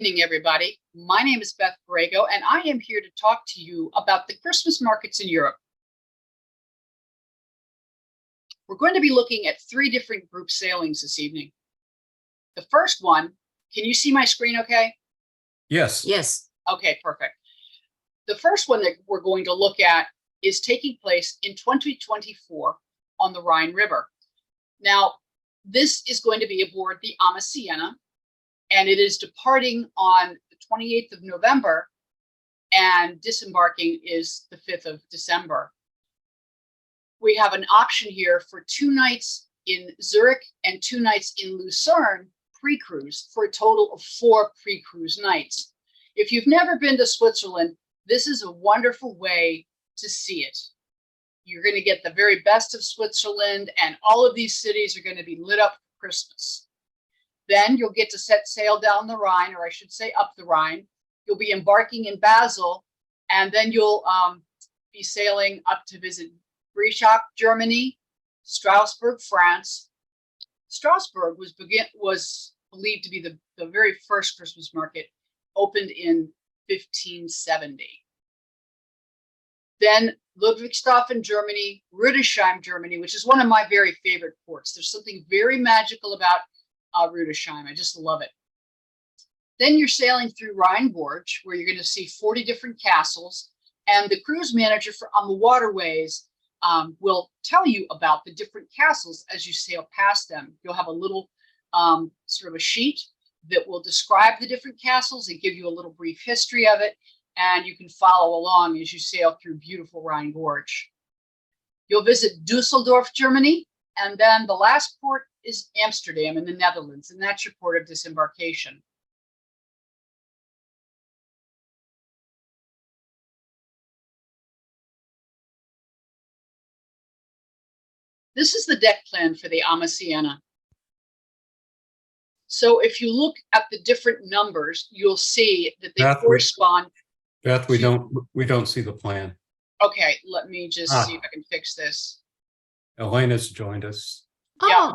Evening, everybody. My name is Beth Borrego, and I am here to talk to you about the Christmas markets in Europe. We're going to be looking at 3 different group sailings this evening. The first one, can you see my screen okay? Yes. Yes. Okay, perfect. The first one that we're going to look at is taking place in 2024 on the Rhine River. Now, this is going to be aboard the AmaSiena, and it is departing on the 28th of November, and disembarking is the 5th of December. We have an option here for 2 nights in Zurich and 2 nights in Lucerne pre-cruise for a total of 4 pre-cruise nights. If you've never been to Switzerland, this is a wonderful way to see it. You're going to get the very best of Switzerland, and all of these cities are going to be lit up for Christmas. Then you'll get to set sail down the Rhine, or I should say up the Rhine. You'll be embarking in Basel, and then you'll be sailing up to visit Breisach, Germany, Strasbourg, France. Strasbourg was believed to be the very first Christmas market, opened in 1570. Then Ludwigshafen, Germany, Rüdesheim, Germany, which is one of my very favorite ports. There's something very magical about Rüdesheim. I just love it. Then you're sailing through Rheinborg, where you're going to see 40 different castles, and the cruise manager for AmaWaterways will tell you about the different castles as you sail past them. You'll have a little sort of a sheet that will describe the different castles and give you a little brief history of it, and you can follow along as you sail through beautiful Rheinborg. You'll visit Düsseldorf, Germany, and then the last port is Amsterdam in the Netherlands, and that's your port of disembarkation. This is the deck plan for the AmaSiena. So if you look at the different numbers, you'll see that they correspond. Beth, we don't see the plan. Okay, let me just see if I can fix this. Elena's joined us. Yeah.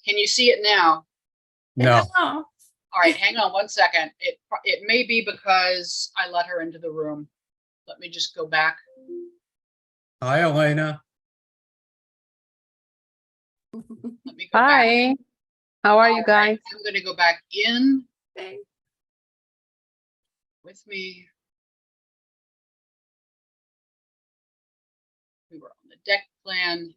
Can you see it now? No. All right, hang on 1 second. It may be because I let her into the room. Let me just go back. Hi, Elena. Let me go Hi. back. How are you guys? Right, I'm going to go back in. With me. We were on the deck plan.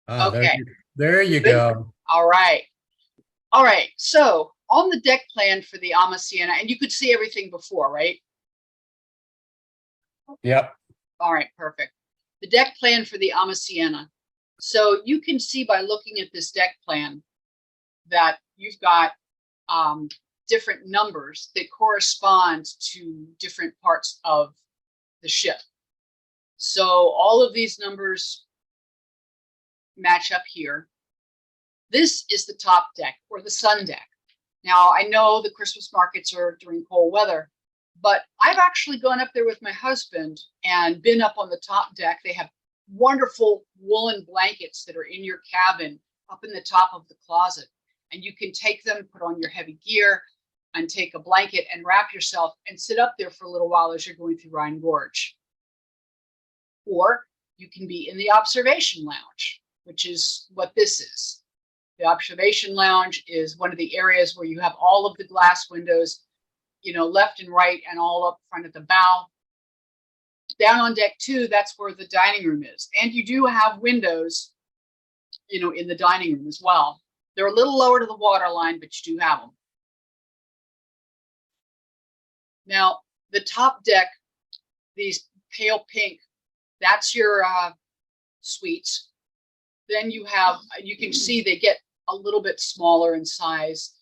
Okay. There you go. All right. All right. So on the deck plan for the AmaSiena, and you could see everything before, right? Yep. All right. Perfect. The deck plan for the AmaSiena. So you can see by looking at this deck plan that you've got different numbers that correspond to different parts of the ship. So all of these numbers match up here. This is the top deck, or the sun deck. Now, I know the Christmas markets are during cold weather, but I've actually gone up there with my husband and been up on the top deck. They have wonderful woolen blankets that are in your cabin up in the top of the closet, and you can take them, put on your heavy gear, and take a blanket and wrap yourself and sit up there for a little while as you're going through Rheinborg. Or you can be in the observation lounge, which is what this is. The observation lounge is one of the areas where you have all of the glass windows, you know, left and right, and all up front at the bow. Down on deck 2, that's where the dining room is. And you do have windows, you know, in the dining room as well. They're a little lower to the water line, but you do have them. Now, the top deck, these pale pink, that's your suites. Then you have, you can see they get a little bit smaller in size.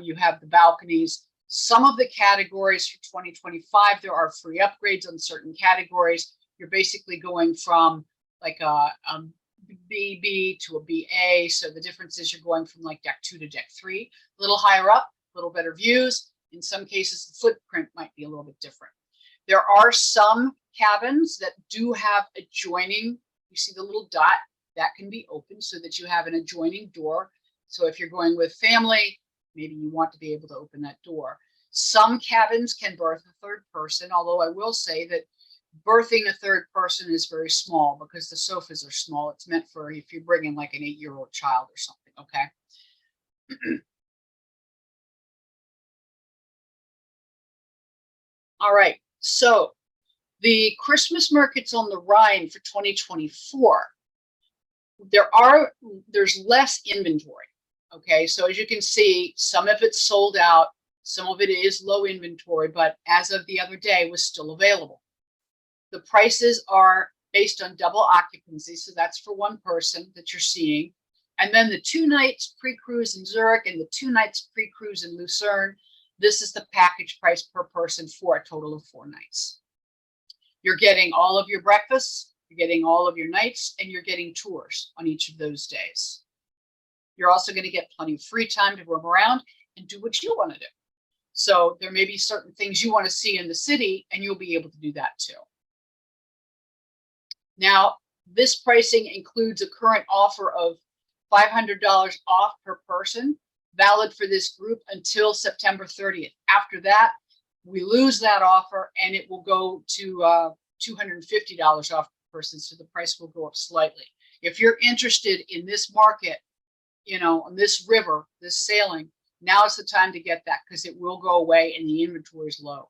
You have the balconies. Some of the categories for 2025, there are free upgrades on certain categories. You're basically going from like a BB to a BA. So the difference is you're going from like deck 2 to deck 3, a little higher up, a little better views. In some cases, the footprint might be a little bit different. There are some cabins that do have adjoining, you see the little dot, that can be open so that you have an adjoining door. So if you're going with family, maybe you want to be able to open that door. Some cabins can berth a third person, although I will say that berthing a third person is very small because the sofas are small. It's meant for if you're bringing like an 8-year-old child or something, okay? All right, so the Christmas markets on the Rhine for 2024, there's less inventory, okay? So as you can see, some of it's sold out, some of it is low inventory, but as of the other day was still available. The prices are based on double occupancy, so that's for one person that you're seeing. And then the 2 nights pre-cruise in Zurich and the 2 nights pre-cruise in Lucerne, this is the package price per person for a total of 4 nights. You're getting all of your breakfasts, you're getting all of your nights, and you're getting tours on each of those days. You're also going to get plenty of free time to roam around and do what you want to do. So there may be certain things you want to see in the city, and you'll be able to do that too. Now, this pricing includes a current offer of $500 off per person, valid for this group until September 30th. After that, we lose that offer and it will go to $250 off per person, so the price will go up slightly. If you're interested in this market, you know, on this river, this sailing, now is the time to get that because it will go away and the inventory is low.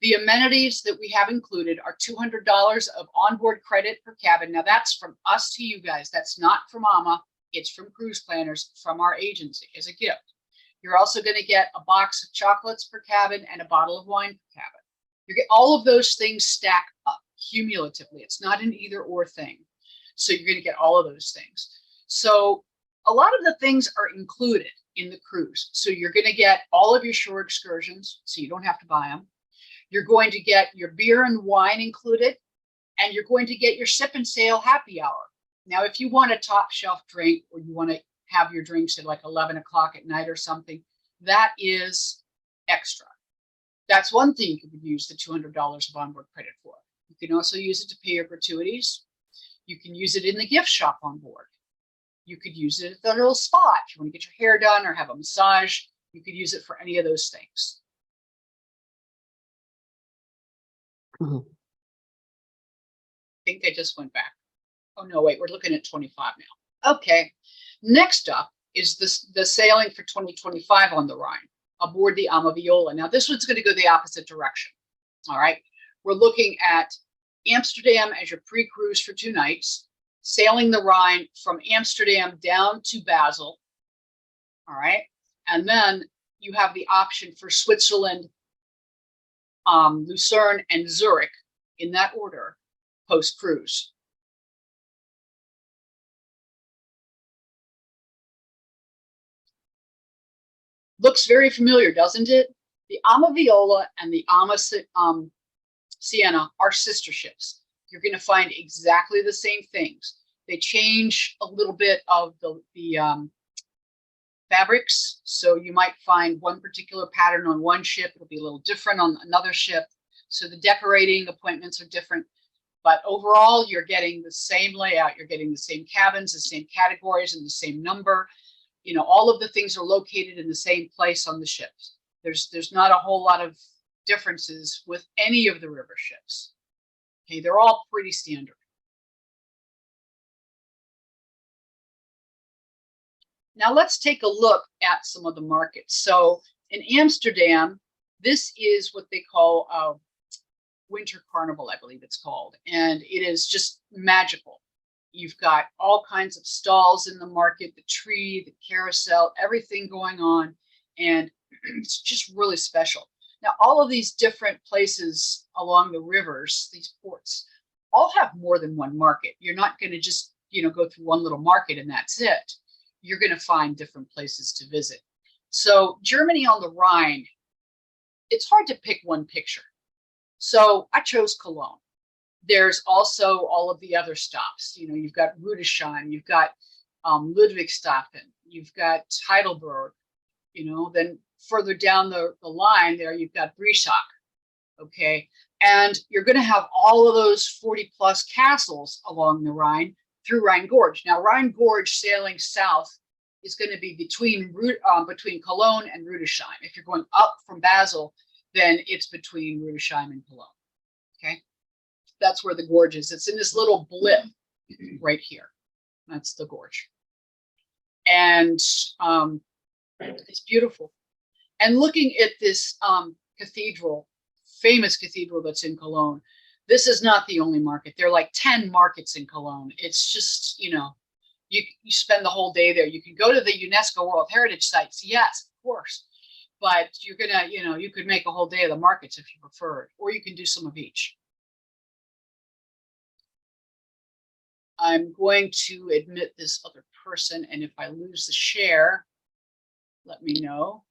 The amenities that we have included are $200 of onboard credit per cabin. Now that's from us to you guys. That's not from AMA. It's from Cruise Planners, from our agency as a gift. You're also going to get a box of chocolates per cabin and a bottle of wine per cabin. You get all of those things stack up cumulatively. It's not an either or thing. So you're going to get all of those things. So a lot of the things are included in the cruise. So you're going to get all of your shore excursions, so you don't have to buy them. You're going to get your beer and wine included, and you're going to get your sip and sail happy hour. Now, if you want a top shelf drink or you want to have your drinks at like 11 o'clock at night or something, that is extra. That's one thing you could use the $200 of onboard credit for. You can also use it to pay your gratuities. You can use it in the gift shop on board. You could use it at the little spa. If you want to get your hair done or have a massage, you could use it for any of those things. I think they just went back. Oh, no, wait, we're looking at 25 now. Okay, next up is the sailing for 2025 on the Rhine aboard the AmaViola. Now, this one's going to go the opposite direction. All right, we're looking at Amsterdam as your pre-cruise for 2 nights, sailing the Rhine from Amsterdam down to Basel. All right, and then you have the option for Switzerland, Lucerne, and Zurich in that order post-cruise. Looks very familiar, doesn't it? The AmaViola and the AmaSiena are sister ships. You're going to find exactly the same things. They change a little bit of the fabrics. So you might find one particular pattern on one ship. It'll be a little different on another ship. So the decorating appointments are different. But overall, you're getting the same layout. You're getting the same cabins, the same categories, and the same number. You know, all of the things are located in the same place on the ships. There's not a whole lot of differences with any of the river ships. Okay, they're all pretty standard. Now let's take a look at some of the markets. So in Amsterdam, this is what they call a winter carnival, I believe it's called, and it is just magical. You've got all kinds of stalls in the market, the tree, the carousel, everything going on, and it's just really special. Now, all of these different places along the rivers, these ports, all have more than one market. You're not going to just, you know, go through one little market and that's it. You're going to find different places to visit. So Germany on the Rhine, it's hard to pick one picture. So I chose Cologne. There's also all of the other stops. You know, you've got Rudesheim, you've got Ludwigshafen, you've got Heidelberg, you know, then further down the line there, you've got Breisach. Okay, And you're going to have all of those 40 plus castles along the Rhine through Rhine Gorge. Now, Rhine Gorge sailing south is going to be between Cologne and Rudesheim. If you're going up from Basel, then it's between Rudesheim and Cologne. Okay, that's where the gorge is. It's in this little blip right here. That's the gorge, and it's beautiful. And looking at this cathedral, famous cathedral that's in Cologne, this is not the only market. There are like 10 markets in Cologne. It's just, you know, you spend the whole day there. You can go to the UNESCO World Heritage Sites, yes, of course, but you're gonna, you know, you could make a whole day of the markets if you preferred, or you can do some of each. I'm going to admit this other person, and if I lose the share, let me know.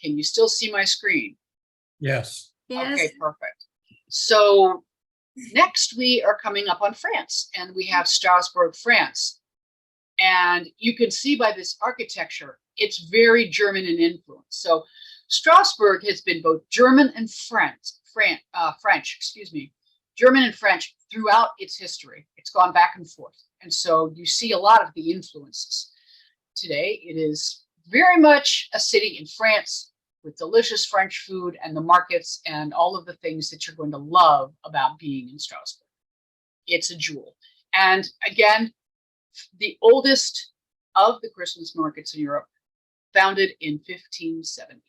Can you still see my screen? Yes. Yes. Okay, perfect. So next we are coming up on France, and we have Strasbourg, France. And you can see by this architecture, it's very German in influence. So Strasbourg has been both German and French, German and French throughout its history. It's gone back and forth. And so you see a lot of the influences. Today, it is very much a city in France with delicious French food and the markets and all of the things that you're going to love about being in Strasbourg. It's a jewel. And again, the oldest of the Christmas markets in Europe, founded in 1570.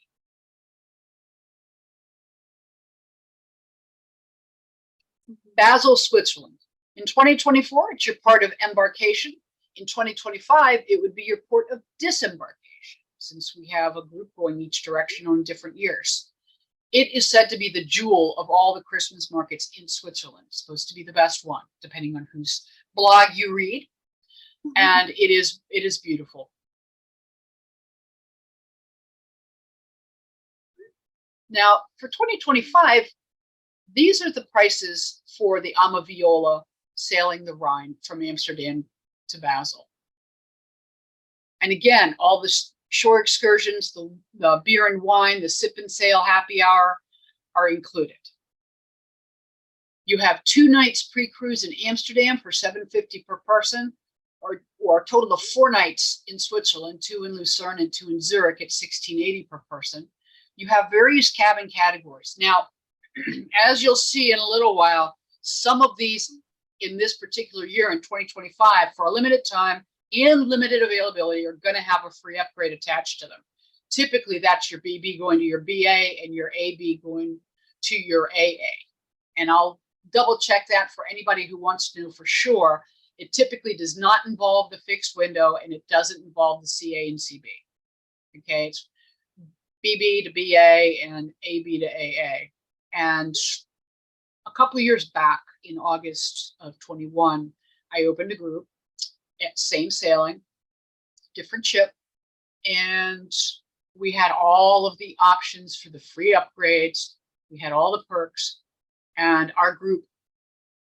Basel, Switzerland. In 2024, it's your port of embarkation. In 2025, it would be your port of disembarkation, since we have a group going each direction on different years. It is said to be the jewel of all the Christmas markets in Switzerland. It's supposed to be the best one, depending on whose blog you read. And it is beautiful. Now, for 2025, these are the prices for the AmaViola sailing the Rhine from Amsterdam to Basel. And again, all the shore excursions, the beer and wine, the sip and sail happy hour are included. You have 2 nights pre-cruise in Amsterdam for $7.50 per person, or a total of 4 nights in Switzerland, 2 in Lucerne and 2 in Zurich at $16.80 per person. You have various cabin categories. Now, as you'll see in a little while, some of these in this particular year in 2025 for a limited time and limited availability are going to have a free upgrade attached to them. Typically, that's your BB going to your BA and your AB going to your AA. And I'll double check that for anybody who wants to know for sure. It typically does not involve the fixed window, and it doesn't involve the CA and CB. Okay, it's BB to BA and AB to AA. And a couple of years back in August of 21, I opened a group at same sailing, different ship, and we had all of the options for the free upgrades. We had all the perks, and our group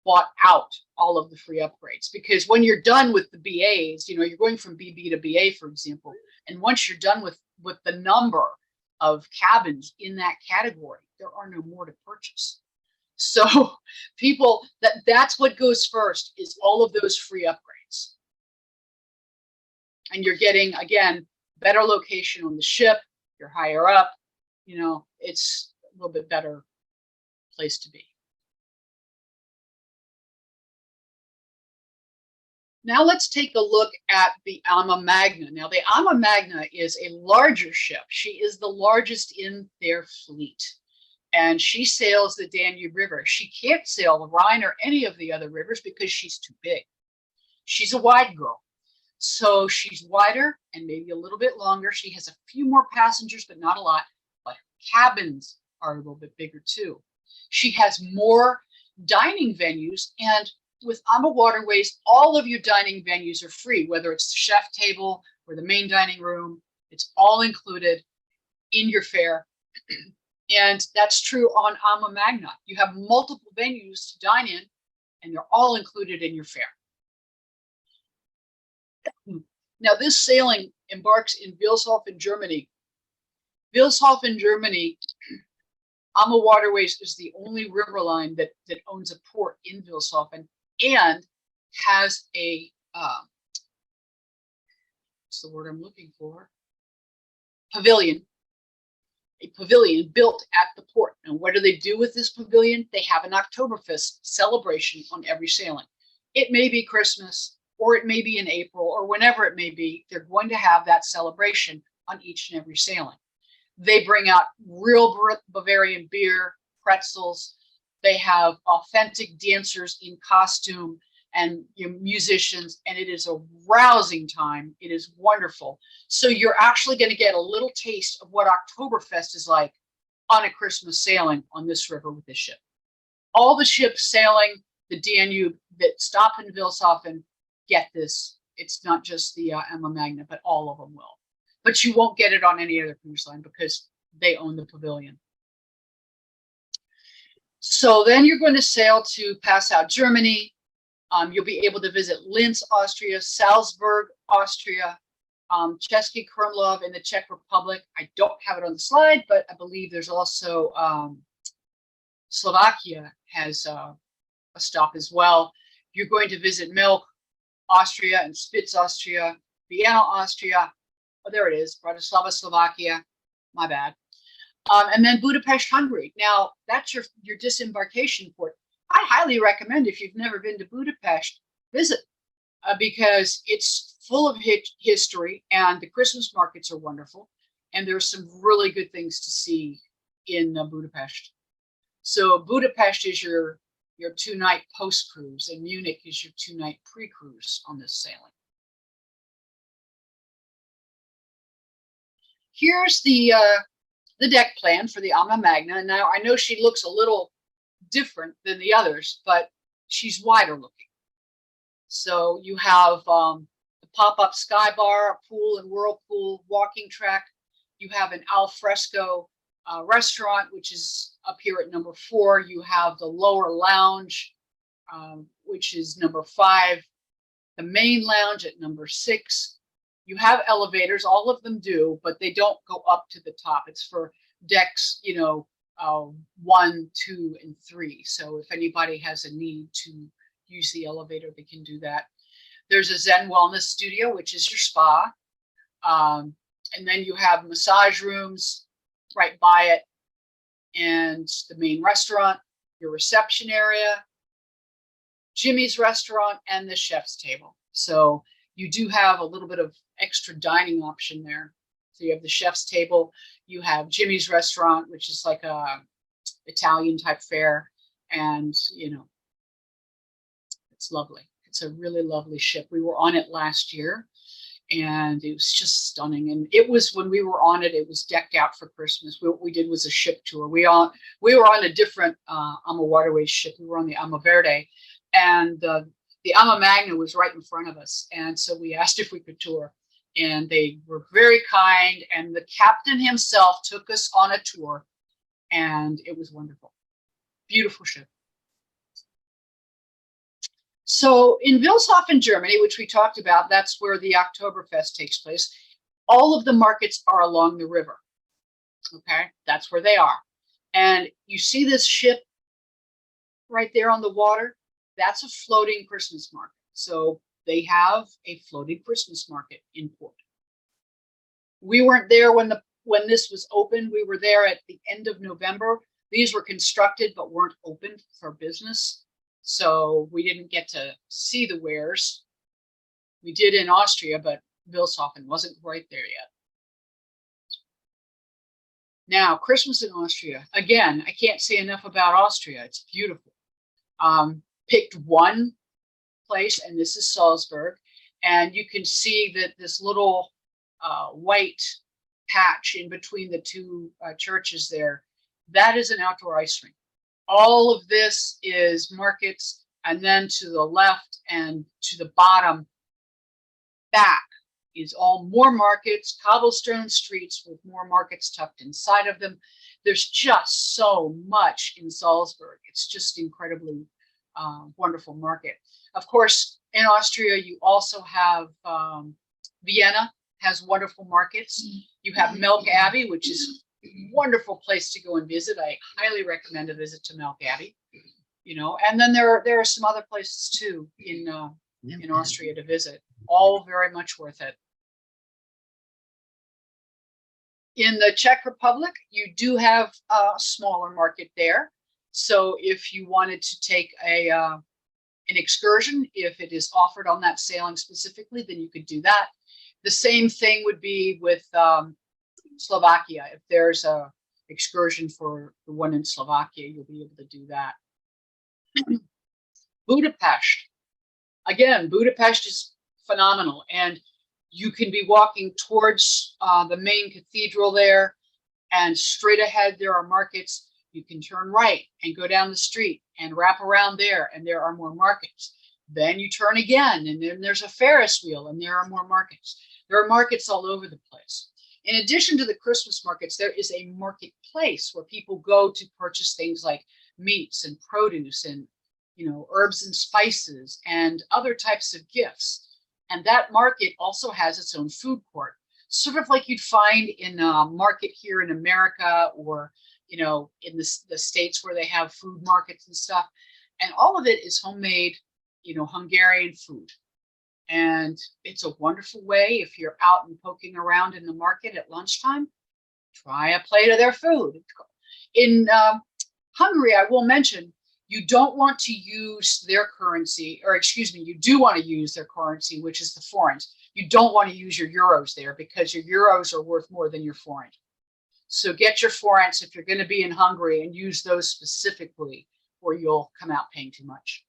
bought out all of the free upgrades, because when you're done with the BAs, you know, you're going from BB to BA, for example, and once you're done with the number of cabins in that category, there are no more to purchase. So people, that's what goes first, is all of those free upgrades. And you're getting, again, better location on the ship, you're higher up, you know, it's a little bit better place to be. Now let's take a look at the AmaMagna. Now the AmaMagna is a larger ship. She is the largest in their fleet, and she sails the Danube River. She can't sail the Rhine or any of the other rivers because she's too big. She's a wide girl, so she's wider and maybe a little bit longer. She has a few more passengers, but not a lot, but her cabins are a little bit bigger too. She has more dining venues, and with AmaWaterways, all of your dining venues are free, whether it's the chef table or the main dining room. It's all included in your fare. And that's true on AmaMagna. You have multiple venues to dine in, and they're all included in your fare. Now, this sailing embarks in Wilshofen, Germany. Wilshofen, Germany AmaWaterways is the only river line that owns a port in Wilshofen and has a what's the word I'm looking for? Pavilion. A pavilion built at the port. And what do they do with this pavilion? They have an Oktoberfest celebration on every sailing. It may be Christmas, or it may be in April, or whenever it may be. They're going to have that celebration on each and every sailing. They bring out real Bavarian beer, pretzels. They have authentic dancers in costume and musicians, and it is a rousing time. It is wonderful. So you're actually going to get a little taste of what Oktoberfest is like on a Christmas sailing on this river with this ship. All the ships sailing the Danube that stop in Wilshofen get this. It's not just the AmaMagna, but all of them will. But you won't get it on any other cruise line because they own the pavilion. So then you're going to sail to Passau, Germany. You'll be able to visit Linz, Austria, Salzburg, Austria, Český Krumlov in the Czech Republic. I don't have it on the slide, but I believe there's also Slovakia has a stop as well. You're going to visit Milk, Austria, and Spitz, Austria, Vienna, Austria. Oh, there it is, Bratislava, Slovakia. My bad. And then Budapest, Hungary. Now, that's your disembarkation port. I highly recommend, if you've never been to Budapest, visit because it's full of history, and the Christmas markets are wonderful, and there's some really good things to see in Budapest. So Budapest is your 2-night post cruise, and Munich is your 2-night pre-cruise on this sailing. Here's the deck plan for the AmaMagna. Now I know she looks a little different than the others, but she's wider looking. So you have the pop-up sky bar, a pool and whirlpool, walking track. You have an al fresco restaurant, which is up here at number 4. You have the lower lounge, which is number 5. The main lounge at number 6. You have elevators, all of them do, but they don't go up to the top. It's for decks, 1, 2, and 3. So if anybody has a need to use the elevator, they can do that. There's a Zen Wellness Studio, which is your spa. And then you have massage rooms right by it, and the main restaurant, your reception area, Jimmy's restaurant, and the chef's table. So you do have a little bit of extra dining option there. So you have the chef's table, you have Jimmy's restaurant, which is like a Italian type fare, and it's lovely. It's a really lovely ship. We were on it last year, and it was just stunning. And it was, when we were on it, it was decked out for Christmas. What we did was a ship tour. We were on a different AmaWaterways ship. We were on the AmaVerde, and the AmaMagna was right in front of us. And so we asked if we could tour, and they were very kind. And the captain himself took us on a tour, and it was wonderful. Beautiful ship. So in Wilshofen, Germany, which we talked about, that's where the Oktoberfest takes place. All of the markets are along the river. Okay, that's where they are. And you see this ship right there on the water? That's a floating Christmas market. So they have a floating Christmas market in port. We weren't there when this was open. We were there at the end of November. These were constructed but weren't open for business. So we didn't get to see the wares. We did in Austria, but Wilshofen wasn't right there yet. Now, Christmas in Austria. Again, I can't say enough about Austria. It's beautiful. Picked one place, and this is Salzburg. And you can see that this little white patch in between the two churches there, that is an outdoor ice rink. All of this is markets, and then to the left and to the bottom back is all more markets, cobblestone streets with more markets tucked inside of them. There's just so much in Salzburg. It's just incredibly wonderful market. Of course, in Austria, you also have Vienna has wonderful markets. You have Milk Abbey, which is wonderful place to go and visit. I highly recommend a visit to Melgatti, you know, and then there are some other places too in Austria to visit, all very much worth it. In the Czech Republic, you do have a smaller market there. So if you wanted to take an excursion, if it is offered on that sailing specifically, then you could do that. The same thing would be with Slovakia. If there's a excursion for the one in Slovakia, you'll be able to do that. Budapest. Again, Budapest is phenomenal. And you can be walking towards the main cathedral there, and straight ahead there are markets. You can turn right and go down the street and wrap around there, and there are more markets. Then you turn again, and then there's a Ferris wheel, and there are more markets. There are markets all over the place. In addition to the Christmas markets, there is a marketplace where people go to purchase things like meats and produce and, you know, herbs and spices and other types of gifts. And that market also has its own food court, sort of like you'd find in a market here in America, or, you know, in the States where they have food markets and stuff. And all of it is homemade, you know, Hungarian food. And it's a wonderful way, if you're out and poking around in the market at lunchtime, try a plate of their food. In Hungary, I will mention, you don't want to use their currency, or excuse me, you do want to use their currency, which is the forint. You don't want to use your euros there, because your euros are worth more than your forint. So get your forints if you're going to be in Hungary, and use those specifically, or you'll come out paying too much.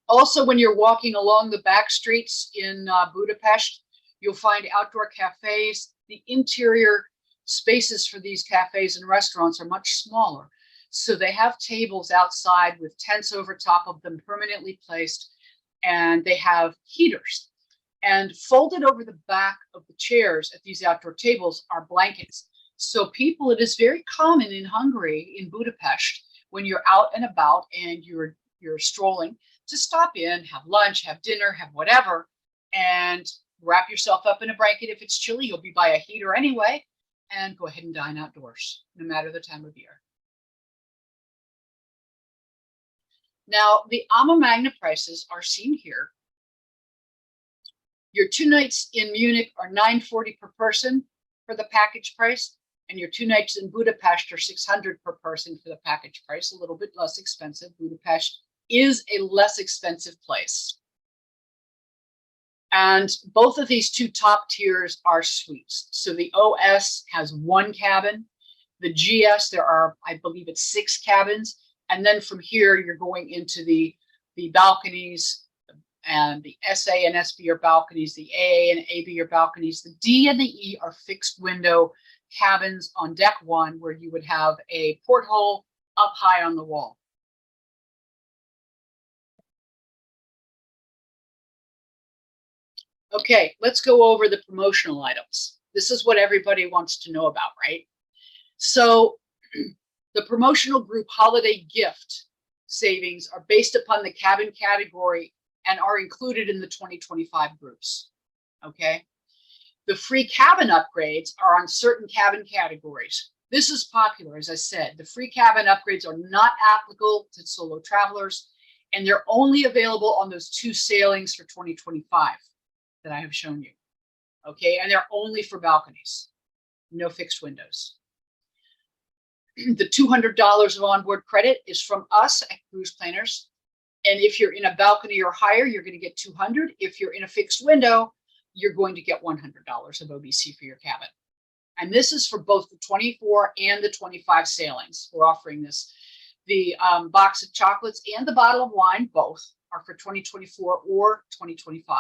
Also, when you're walking along the back streets in Budapest, you'll find outdoor cafes. The interior spaces for these cafes and restaurants are much smaller. So they have tables outside with tents over top of them, permanently placed, and they have heaters. And folded over the back of the chairs at these outdoor tables are blankets. So people, it is very common in Hungary, in Budapest, when you're out and about and you're strolling, to stop in, have lunch, have dinner, have whatever, and wrap yourself up in a blanket. If it's chilly, you'll be by a heater anyway, and go ahead and dine outdoors, no matter the time of year. Now, the AmaMagna prices are seen here. Your 2 nights in Munich are $940 per person for the package price, and your 2 nights in Budapest are $600 per person for the package price, a little bit less expensive. Budapest is a less expensive place. And both of these two top tiers are suites. So the OS has 1 cabin. The GS, there are, I believe it's 6 cabins. And then from here, you're going into the balconies, and the SA and SB are balconies. The AA and AB are balconies. The D and the E are fixed window cabins on deck 1, where you would have a porthole up high on the wall. Okay, let's go over the promotional items. This is what everybody wants to know about, right? So the promotional group holiday gift savings are based upon the cabin category and are included in the 2025 groups, okay? The free cabin upgrades are on certain cabin categories. This is popular, as I said. The free cabin upgrades are not applicable to solo travelers, and they're only available on those 2 sailings for 2025 that I have shown you, okay? And they're only for balconies, no fixed windows. The $200 of onboard credit is from us at Cruise Planners. And if you're in a balcony or higher, you're going to get $200. If you're in a fixed window, you're going to get $100 of OBC for your cabin. And this is for both the 24 and the 25 sailings. We're offering this. The box of chocolates and the bottle of wine, both, are for 2024 or 2025.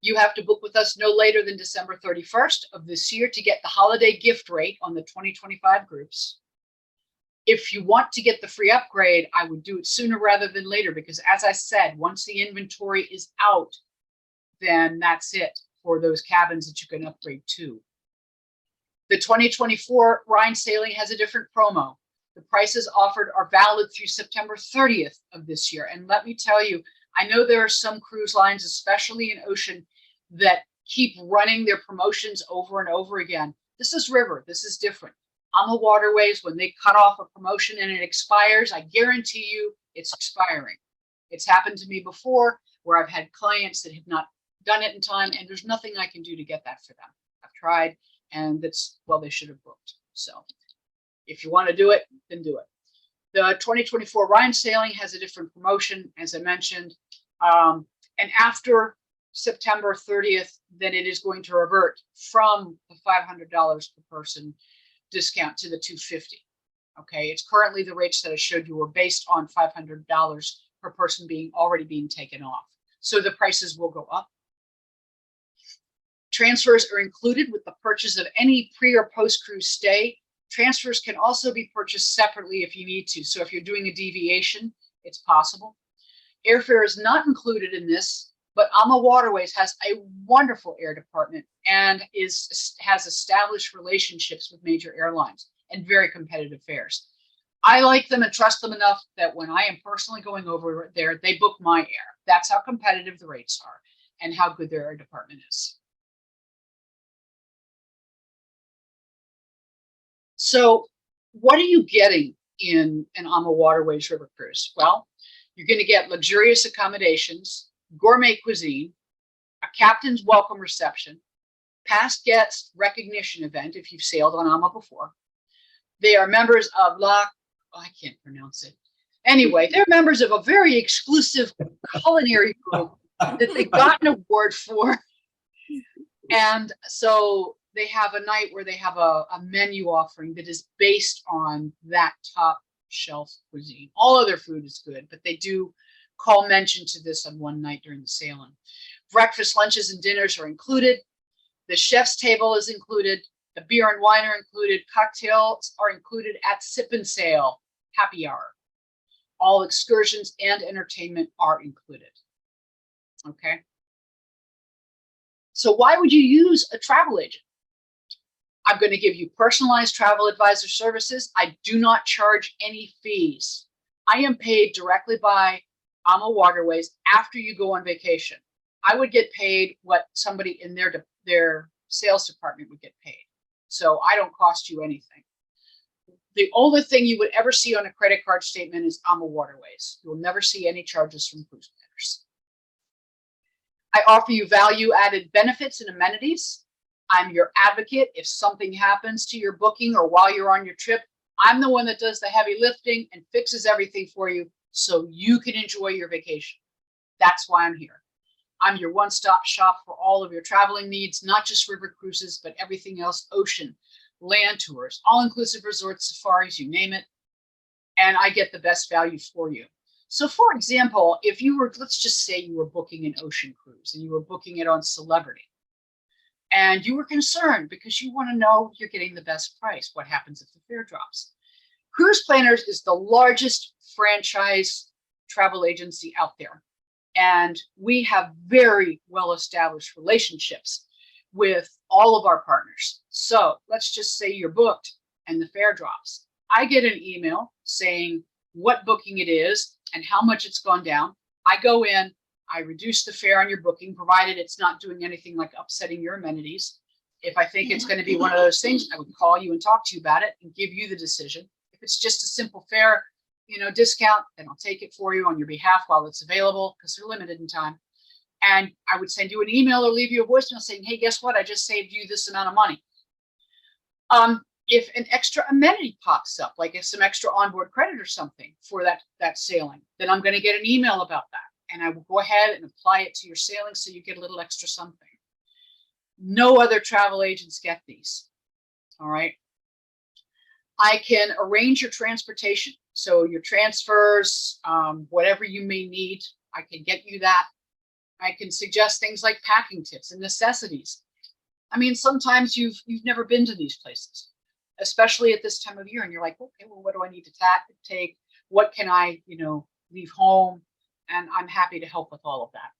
You have to book with us no later than December 31st of this year to get the holiday gift rate on the 2025 groups. If you want to get the free upgrade, I would do it sooner rather than later, because as I said, once the inventory is out, then that's it for those cabins that you can upgrade to. The 2024 Rhine sailing has a different promo. The prices offered are valid through September 30th of this year. And let me tell you, I know there are some cruise lines, especially in ocean, that keep running their promotions over and over again. This is river. This is different. AmaWaterways, when they cut off a promotion and it expires, I guarantee you it's expiring. It's happened to me before where I've had clients that have not done it in time, and there's nothing I can do to get that for them. I've tried, and that's, well, they should have booked. So if you want to do it, then do it. The 2024 Rhine sailing has a different promotion, as I mentioned. And after September 30th, then it is going to revert from the $500 per person discount to the $250. Okay, it's currently the rates that I showed you were based on $500 per person already being taken off. So the prices will go up. Transfers are included with the purchase of any pre or post cruise stay. Transfers can also be purchased separately if you need to. So if you're doing a deviation, it's possible. Airfare is not included in this, but AmaWaterways has a wonderful air department and has established relationships with major airlines and very competitive fares. I like them and trust them enough that when I am personally going over there, they book my air. That's how competitive the rates are and how good their air department is. So what are you getting in an AmaWaterways river cruise? Well, you're going to get luxurious accommodations, gourmet cuisine, a captain's welcome reception, past guest recognition event if you've sailed on Ama before. They are members of I can't pronounce it. Anyway, they're members of a very exclusive culinary group that they got an award for. And so they have a night where they have a menu offering that is based on that top shelf cuisine. All other food is good, but they do call mention to this on one night during the sailing. Breakfast, lunches, and dinners are included. The chef's table is included. The beer and wine are included. Cocktails are included at Sip and Sail happy hour. All excursions and entertainment are included. Okay. So why would you use a travel agent? I'm going to give you personalized travel advisor services. I do not charge any fees. I am paid directly by AmaWaterways after you go on vacation. I would get paid what somebody in their sales department would get paid. So I don't cost you anything. The only thing you would ever see on a credit card statement is AmaWaterways. You'll never see any charges from cruise planners. I offer you value-added benefits and amenities. I'm your advocate. If something happens to your booking or while you're on your trip, I'm the one that does the heavy lifting and fixes everything for you so you can enjoy your vacation. That's why I'm here. I'm your one-stop shop for all of your traveling needs, not just river cruises, but everything else, ocean, land tours, all-inclusive resorts, safaris, you name it. And I get the best value for you. So for example, if you were, let's just say you were booking an ocean cruise and you were booking it on Celebrity, and you were concerned because you want to know you're getting the best price. What happens if the fare drops? Cruise Planners is the largest franchise travel agency out there. And we have very well-established relationships with all of our partners. So let's just say you're booked and the fare drops. I get an email saying what booking it is and how much it's gone down. I go in, I reduce the fare on your booking, provided it's not doing anything like upsetting your amenities. If I think it's going to be one of those things, I would call you and talk to you about it and give you the decision. If it's just a simple fare, discount, then I'll take it for you on your behalf while it's available because they're limited in time. And I would send you an email or leave you a voicemail saying, hey, guess what? I just saved you this amount of money. If an extra amenity pops up, like if some extra onboard credit or something for that sailing, then I'm going to get an email about that. And I will go ahead and apply it to your sailing so you get a little extra something. No other travel agents get these. All right. I can arrange your transportation. So your transfers, whatever you may need, I can get you that. I can suggest things like packing tips and necessities. I mean, sometimes you've never been to these places, especially at this time of year, and you're like, okay, well, what do I need to take? What can I, leave home? And I'm happy to help with all of that.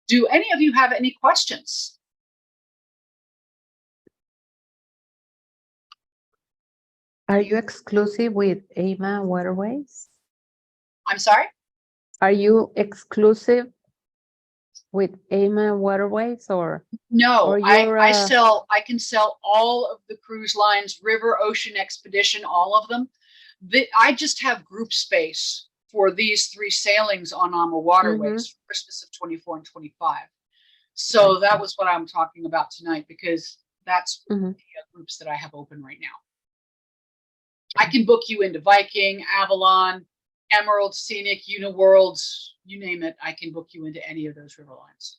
Do any of you have any questions? Are you exclusive with AmaWaterways? I'm sorry? Are you exclusive with AmaWaterways or No, you're I can sell all of the cruise lines, river, ocean, expedition, all of them. I just have group space for these 3 sailings on AmaWaterways for Christmas of 24 and 25. So that was what I'm talking about tonight, because that's the groups that I have open right now. I can book you into Viking, Avalon, Emerald, Scenic, Uniworlds, you name it. I can book you into any of those river lines.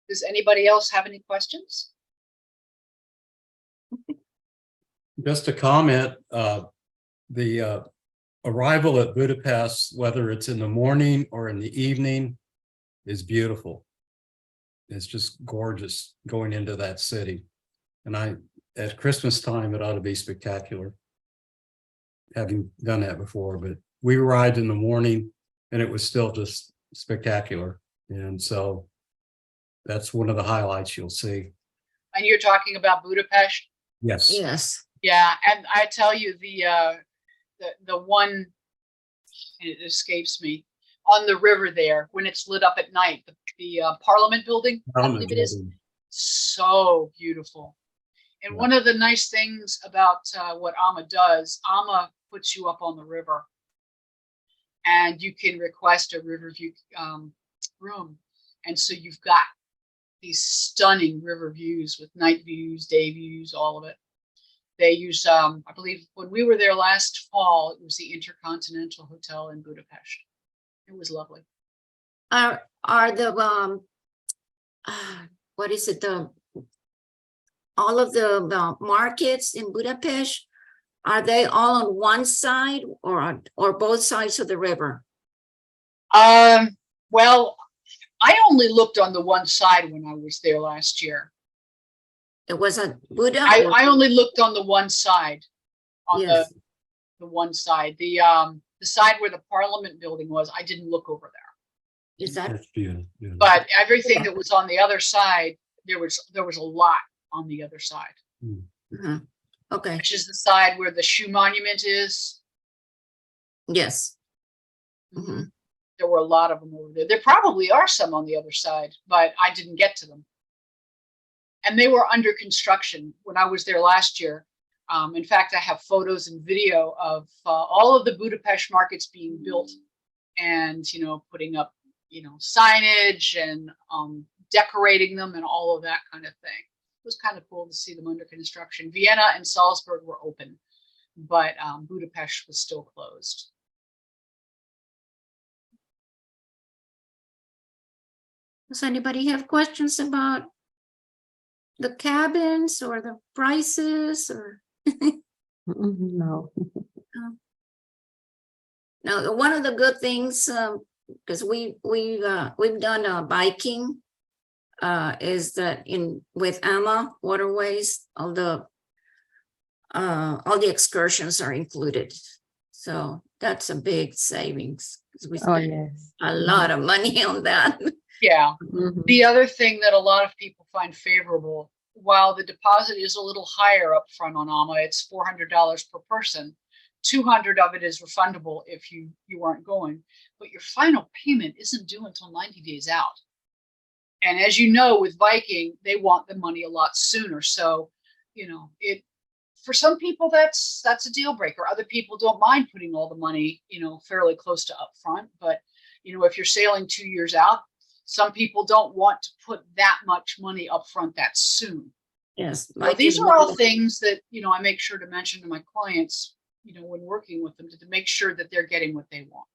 Does anybody else have any questions? Just a comment, the arrival at Budapest, whether it's in the morning or in the evening, is beautiful. It's just gorgeous going into that city. And at Christmas time, it ought to be spectacular. Having done that before, but we arrived in the morning and it was still just spectacular. And so that's one of the highlights you'll see. And you're talking about Budapest? Yes. Yes. Yeah, and I tell you, the one, it escapes me, on the river there, when it's lit up at night, the Parliament building, I believe it is, so beautiful. And one of the nice things about what Ama does, Ama puts you up on the river, and you can request a river view room. And so you've got these stunning river views with night views, day views, all of it. They use, I believe when we were there last fall, it was the Intercontinental Hotel in Budapest. It was lovely. Are the what is it, all of the markets in Budapest, are they all on one side or both sides of the river? Well, I only looked on the one side when I was there last year. It was a Buda? I only looked on the one side, on Yes. the one side. The side where the Parliament building was, I didn't look over there. Is that? That's beautiful. But everything that was on the other side, there was a lot on the other side. Okay. Which is the side where the shoe monument is. Yes. There were a lot of them over there. There probably are some on the other side, but I didn't get to them. And they were under construction when I was there last year. In fact, I have photos and video of all of the Budapest markets being built, and putting up signage and decorating them and all of that kind of thing. It was kind of cool to see them under construction. Vienna and Salzburg were open, but Budapest was still closed. Does anybody have questions about the cabins or the prices or? No. Now, one of the good things, because we've done biking, is that with AmaWaterways, all the excursions are included. So that's a big savings, because we spend Yes. a lot of money on that. Yeah. The other thing that a lot of people find favorable, while the deposit is a little higher up front on Ama, it's $400 per person. 200 of it is refundable if you aren't going, but your final payment isn't due until 90 days out. And as you know, with Viking, they want the money a lot sooner. So, for some people that's a deal breaker. Other people don't mind putting all the money, fairly close to upfront. But, if you're sailing 2 years out, some people don't want to put that much money up front that soon. Yes. So these are all things that, I make sure to mention to my clients, when working with them, to make sure that they're getting what they want.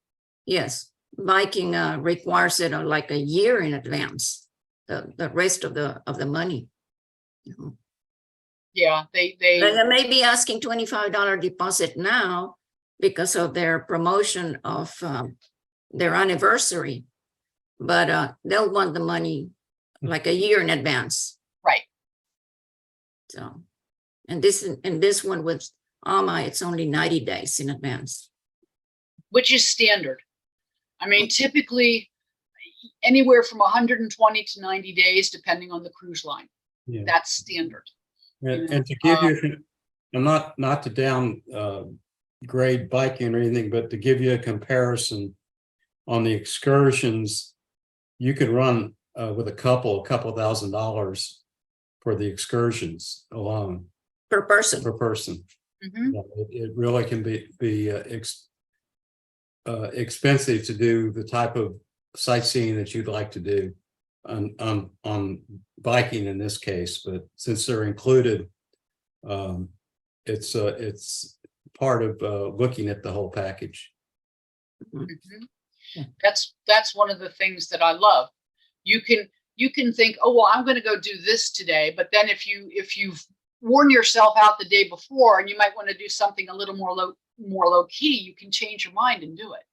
Yes, Viking requires it like a year in advance, the rest of the money. Yeah, they may be asking $25 deposit now because of their promotion of their anniversary. But they'll want the money like a year in advance. Right. So, and this one with Ama, it's only 90 days in advance. Which is standard. I mean, typically anywhere from 120 to 90 days, depending on the cruise line. Yeah. That's standard. And to give you, I'm not to down grade biking or anything, but to give you a comparison on the excursions, you could run with a couple $2,000 for the excursions alone Per person. per person. Mhm. It really can be expensive to do the type of sightseeing that you'd like to do on biking in this case, but since they're included, it's part of looking at the whole package. Mhm. That's one of the things that I love. You can think, oh well, I'm going to go do this today, but then if you've worn yourself out the day before and you might want to do something a little more low key, you can change your mind and do it,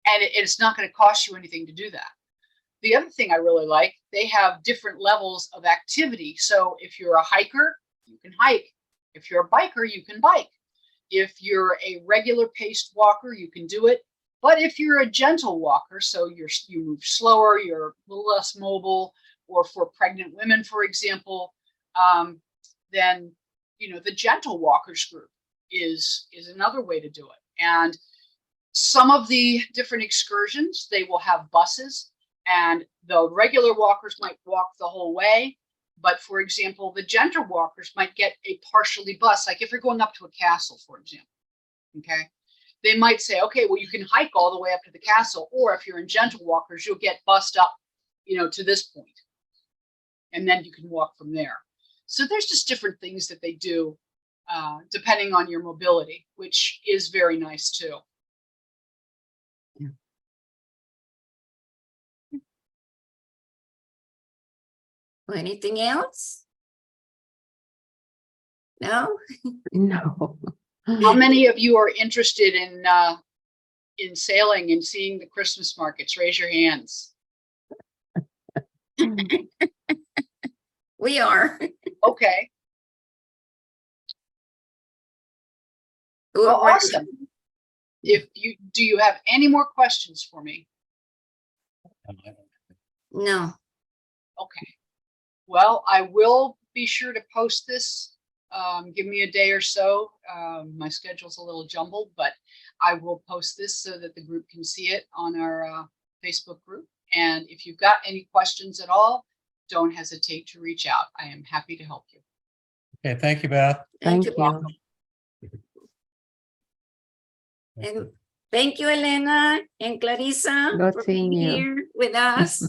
and it's not going to cost you anything to do that. The other thing I really like, they have different levels of activity. So if you're a hiker, you can hike. If you're a biker, you can bike. If you're a regular paced walker, you can do it. But if you're a gentle walker, so you move slower, you're a little less mobile, or for pregnant women, for example, then the gentle walkers group is another way to do it. And some of the different excursions, they will have buses, and the regular walkers might walk the whole way. But for example, the gentle walkers might get a partially bus, like if you're going up to a castle, for example. Okay. They might say, okay, well, you can hike all the way up to the castle, or if you're in gentle walkers, you'll get bussed up, to this point, and then you can walk from there. So there's just different things that they do depending on your mobility, which is very nice too. Anything else? No? No. How many of you are interested in sailing and seeing the Christmas markets? Raise your hands. We are. Okay. We're Well, ready. awesome. Do you have any more questions for me? No. Okay. Well, I will be sure to post this. Give me a day or so. My schedule's a little jumbled, but I will post this so that the group can see it on our Facebook group. And if you've got any questions at all, don't hesitate to reach out. I am happy to help you. Okay, thank you, Beth. Thank you. you. And thank you, Elena and Clarissa, Good for seeing being you. here with us.